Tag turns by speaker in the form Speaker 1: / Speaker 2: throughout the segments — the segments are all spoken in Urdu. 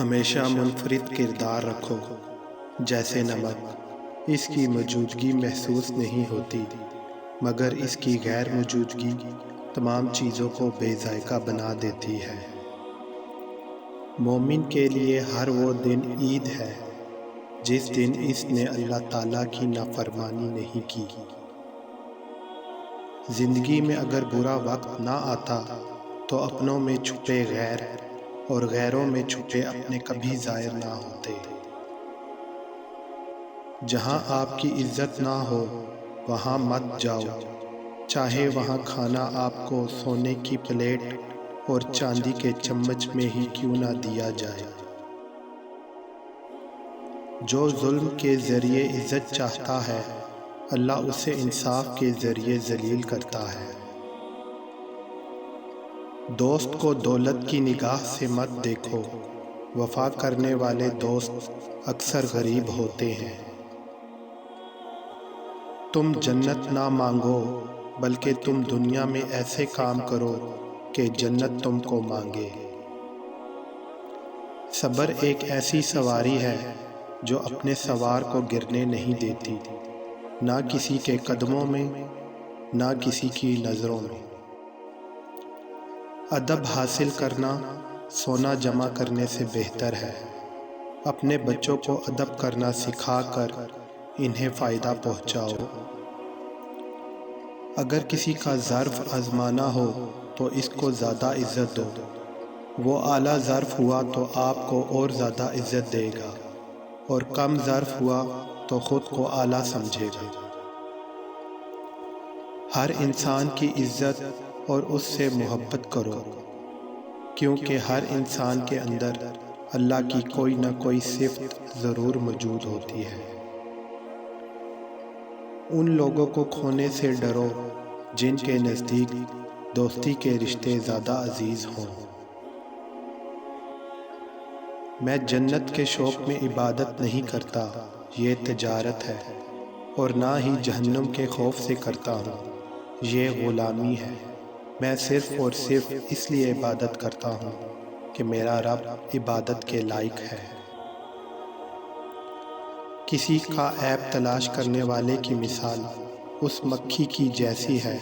Speaker 1: ہمیشہ منفرد کردار رکھو جیسے نمک، اس کی موجودگی محسوس نہیں ہوتی مگر اس کی غیر موجودگی تمام چیزوں کو بے ذائقہ بنا دیتی ہے۔ مومن کے لیے ہر وہ دن عید ہے جس دن اس نے اللہ تعالیٰ کی نافرمانی نہیں کی۔ زندگی میں اگر برا وقت نہ آتا تو اپنوں میں چھپے غیر اور غیروں میں چھپے اپنے کبھی ظاہر نہ ہوتے۔ جہاں آپ کی عزت نہ ہو وہاں مت جاؤ، چاہے وہاں کھانا آپ کو سونے کی پلیٹ اور چاندی کے چمچ میں ہی کیوں نہ دیا جائے۔ جو ظلم کے ذریعے عزت چاہتا ہے اللہ اسے انصاف کے ذریعے ذلیل کرتا ہے۔ دوست کو دولت کی نگاہ سے مت دیکھو، وفا کرنے والے دوست اکثر غریب ہوتے ہیں۔ تم جنت نہ مانگو بلکہ تم دنیا میں ایسے کام کرو کہ جنت تم کو مانگے۔ صبر ایک ایسی سواری ہے جو اپنے سوار کو گرنے نہیں دیتی، نہ کسی کے قدموں میں نہ کسی کی نظروں میں۔ ادب حاصل کرنا سونا جمع کرنے سے بہتر ہے۔ اپنے بچوں کو ادب کرنا سکھا کر انہیں فائدہ پہنچاؤ۔ اگر کسی کا ظرف آزمانا ہو تو اس کو زیادہ عزت دو، وہ اعلیٰ ظرف ہوا تو آپ کو اور زیادہ عزت دے گا، اور کم ظرف ہوا تو خود کو اعلیٰ سمجھے گا۔ ہر انسان کی عزت اور اس سے محبت کرو، کیونکہ ہر انسان کے اندر اللہ کی کوئی نہ کوئی صفت ضرور موجود ہوتی ہے۔ ان لوگوں کو کھونے سے ڈرو جن کے نزدیک دوستی کے رشتے زیادہ عزیز ہوں۔ میں جنت کے شوق میں عبادت نہیں کرتا، یہ تجارت ہے، اور نہ ہی جہنم کے خوف سے کرتا ہوں، یہ غلامی ہے۔ میں صرف اور صرف اس لیے عبادت کرتا ہوں کہ میرا رب عبادت کے لائق ہے۔ کسی کا عیب تلاش کرنے والے کی مثال اس مکھی کی جیسی ہے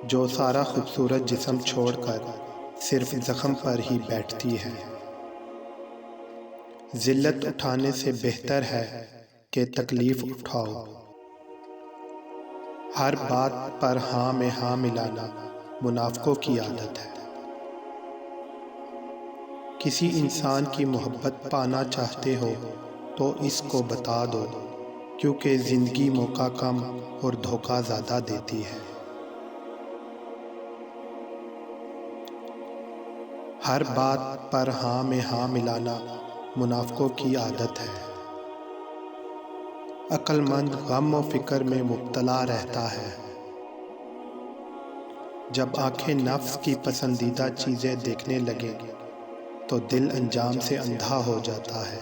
Speaker 1: جو سارا خوبصورت جسم چھوڑ کر صرف زخم پر ہی بیٹھتی ہے۔ ذلت اٹھانے سے بہتر ہے کہ تکلیف اٹھاؤ۔ ہر بات پر ہاں میں ہاں ملانا منافقوں کی عادت ہے۔ کسی انسان کی محبت پانا چاہتے ہو تو اس کو بتا دو، کیونکہ زندگی موقع کم اور دھوکہ زیادہ دیتی ہے۔ ہر بات پر ہاں میں ہاں ملانا منافقوں کی عادت ہے۔ عقل مند غم و فکر میں مبتلا رہتا ہے۔ جب آنکھیں نفس کی پسندیدہ چیزیں دیکھنے لگیں تو دل انجام سے اندھا ہو جاتا ہے۔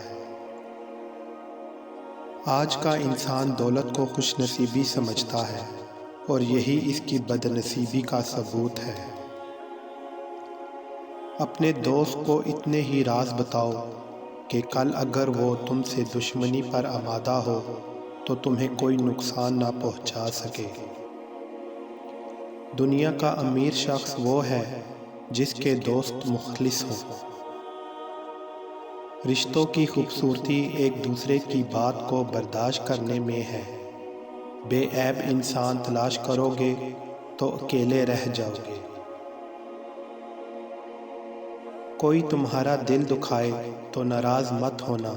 Speaker 1: آج کا انسان دولت کو خوش نصیبی سمجھتا ہے اور یہی اس کی بد نصیبی کا ثبوت ہے۔ اپنے دوست کو اتنے ہی راز بتاؤ کہ کل اگر وہ تم سے دشمنی پر آمادہ ہو تو تمہیں کوئی نقصان نہ پہنچا سکے۔ دنیا کا امیر شخص وہ ہے جس کے دوست مخلص ہوں۔ رشتوں کی خوبصورتی ایک دوسرے کی بات کو برداشت کرنے میں ہے۔ بے عیب انسان تلاش کرو گے تو اکیلے رہ جاؤ گے۔ کوئی تمہارا دل دکھائے تو ناراض مت ہونا،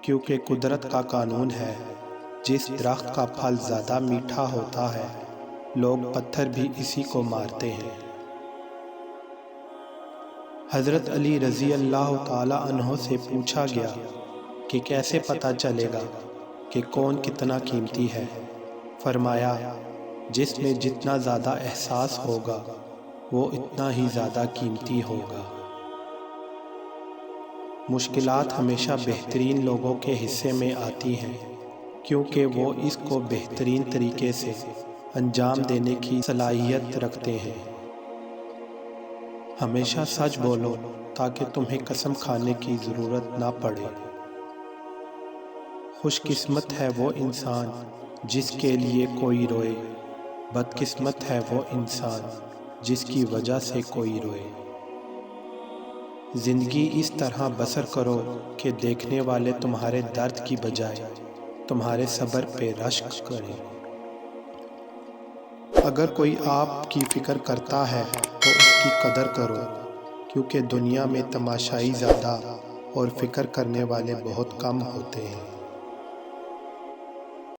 Speaker 1: کیونکہ قدرت کا قانون ہے جس درخت کا پھل زیادہ میٹھا ہوتا ہے لوگ پتھر بھی اسی کو مارتے ہیں۔ حضرت علی رضی اللہ تعالی عنہ سے پوچھا گیا کہ کیسے پتہ چلے گا کہ کون کتنا قیمتی ہے؟ فرمایا، جس میں جتنا زیادہ احساس ہوگا وہ اتنا ہی زیادہ قیمتی ہوگا۔ مشکلات ہمیشہ بہترین لوگوں کے حصے میں آتی ہیں، کیونکہ وہ اس کو بہترین طریقے سے انجام دینے کی صلاحیت رکھتے ہیں۔ ہمیشہ سچ بولو تاکہ تمہیں قسم کھانے کی ضرورت نہ پڑے۔ خوش قسمت ہے وہ انسان جس کے لیے کوئی روئے، بدقسمت ہے وہ انسان جس کی وجہ سے کوئی روئے۔ زندگی اس طرح بسر کرو کہ دیکھنے والے تمہارے درد کی بجائے تمہارے صبر پہ رشک کریں۔ اگر کوئی آپ کی فکر کرتا ہے تو اس کی قدر کرو، کیونکہ دنیا میں تماشائی زیادہ اور فکر کرنے والے بہت کم ہوتے ہیں۔